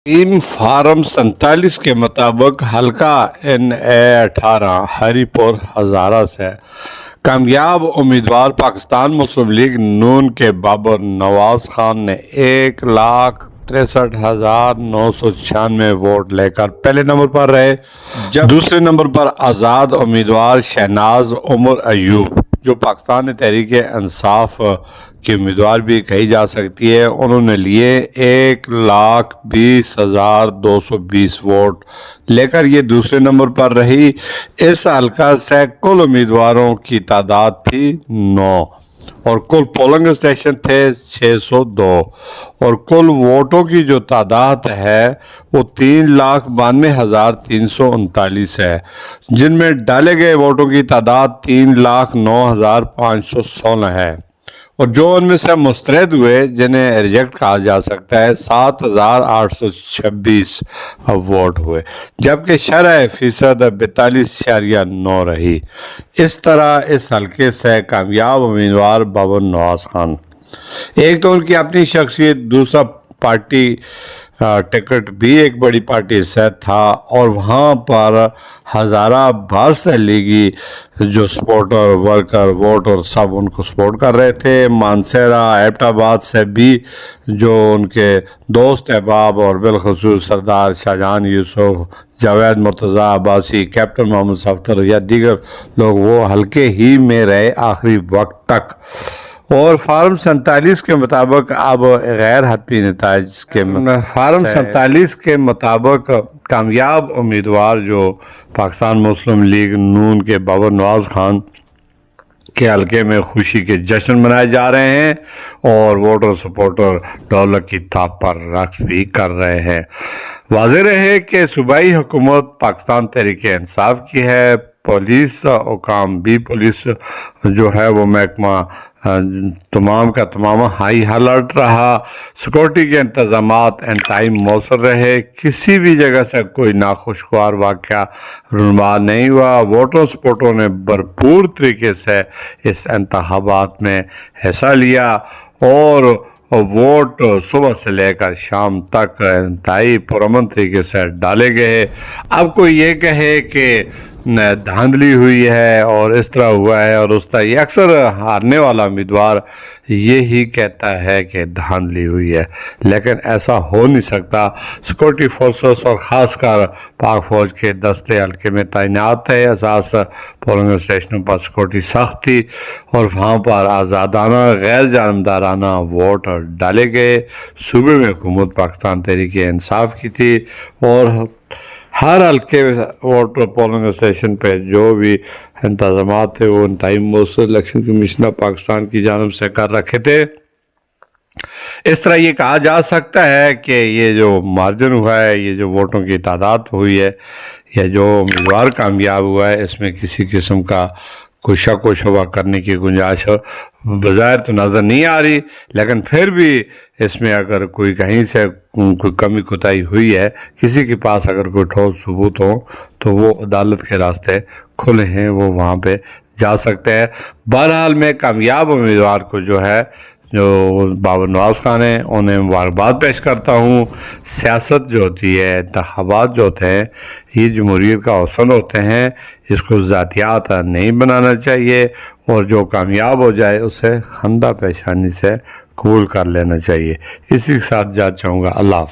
In form 47 کے مطابق حلقہ NA18 ہری پور ہزارہ سے کامیاب امیدوار پاکستان مسلم لیگ نون کے بابر نواز خان نے 1,63,996 ووٹ لے کر پہلے نمبر پر رہے، جب دوسرے نمبر پر آزاد امیدوار شہناز عمر ایوب، جو پاکستان تحریک انصاف کی امیدوار بھی کہی جا سکتی ہے، انہوں نے لیے 1,20,220 ووٹ لے کر یہ دوسرے نمبر پر رہی۔ اس حلقہ سے کل امیدواروں کی تعداد تھی 9 اور کل پولنگ اسٹیشن تھے 602 اور کل ووٹوں کی جو تعداد ہے وہ 3,92,339 ہے، جن میں ڈالے گئے ووٹوں کی تعداد 3,09,516 ہے اور جو ان میں سے مسترد ہوئے جنہیں ریجیکٹ کہا جا سکتا ہے 7,826 ووٹ ہوئے، جبکہ شرح فیصد 42.9 رہی۔ اس طرح اس حلقے سے کامیاب امیدوار بابر نواز خان، ایک تو ان کی اپنی شخصیت، دوسرا پارٹی ٹکٹ بھی ایک بڑی پارٹی سے تھا اور وہاں پر ہزارہ بھر سے لیگی جو سپورٹر ورکر ووٹر سب ان کو سپورٹ کر رہے تھے۔ مانسہرہ ایبٹ آباد سے بھی جو ان کے دوست احباب اور بالخصوص سردار شاہجہان یوسف، جاوید مرتضیٰ عباسی، کیپٹن محمد صفدر یا دیگر لوگ وہ حلقے ہی میں رہے آخری وقت تک۔ اور فارم 47 کے مطابق اب غیر حتمی نتائج کے فارم 47 کے مطابق کامیاب امیدوار جو پاکستان مسلم لیگ نون کے بابر نواز خان کے حلقے میں خوشی کے جشن منائے جا رہے ہیں اور ووٹر سپورٹر ڈھولک کی تھاپ پر رقص بھی کر رہے ہیں۔ واضح رہے کہ صوبائی حکومت پاکستان تحریک انصاف کی ہے، پولیس حکام بھی، پولیس جو ہے وہ محکمہ تمام کا تمام ہائی الرٹ رہا، سیکورٹی کے انتظامات ان ٹائم مؤثر رہے، کسی بھی جگہ سے کوئی ناخوشگوار واقعہ رونما نہیں ہوا۔ ووٹروں سپورٹروں نے بھرپور طریقے سے اس انتخابات میں حصہ لیا اور ووٹ صبح سے لے کر شام تک انتہائی پرامن طریقے سے ڈالے گئے۔ اب کوئی یہ کہے کہ دھاندلی ہوئی ہے اور اس طرح ہوا ہے اور اس طرح، یہ اکثر ہارنے والا امیدوار یہی کہتا ہے کہ دھاندلی ہوئی ہے، لیکن ایسا ہو نہیں سکتا۔ سیکورٹی فورسز اور خاص کر پاک فوج کے دستے حلقے میں تعینات ہے، اساس پولنگ اسٹیشنوں پر سیکورٹی سخت تھی اور وہاں پر آزادانہ غیر جانبدارانہ ووٹ ڈالے گئے۔ صوبے میں حکومت پاکستان تحریک انصاف کی تھی اور ہر حلقے ووٹ پولنگ اسٹیشن پہ جو بھی انتظامات تھے وہ انتہائی مؤثر الیکشن کمیشن آف پاکستان کی جانب سے کر رکھے تھے۔ اس طرح یہ کہا جا سکتا ہے کہ یہ جو مارجن ہوا ہے، یہ جو ووٹوں کی تعداد ہوئی ہے یا جو امیدوار کامیاب ہوا ہے، اس میں کسی قسم کا کوئی شک و شبہ کرنے کی گنجائش بظاہر تو نظر نہیں آ رہی، لیکن پھر بھی اس میں اگر کوئی کہیں سے کوئی کمی کوتاہی ہوئی ہے، کسی کے پاس اگر کوئی ٹھوس ثبوت ہو تو وہ عدالت کے راستے کھلے ہیں، وہ وہاں پہ جا سکتے ہیں۔ بہرحال میں کامیاب امیدوار کو جو ہے جو بابر نواز خان ہیں انہیں مبارکباد پیش کرتا ہوں۔ سیاست جو ہوتی ہے، انتخابات جو ہوتے ہیں، یہ جمہوریت کا حسن ہوتے ہیں، اس کو ذاتیات نہیں بنانا چاہیے اور جو کامیاب ہو جائے اسے خندہ پیشانی سے قبول کر لینا چاہیے۔ اسی کے ساتھ جانا چاہوں گا۔ اللہ حافظ۔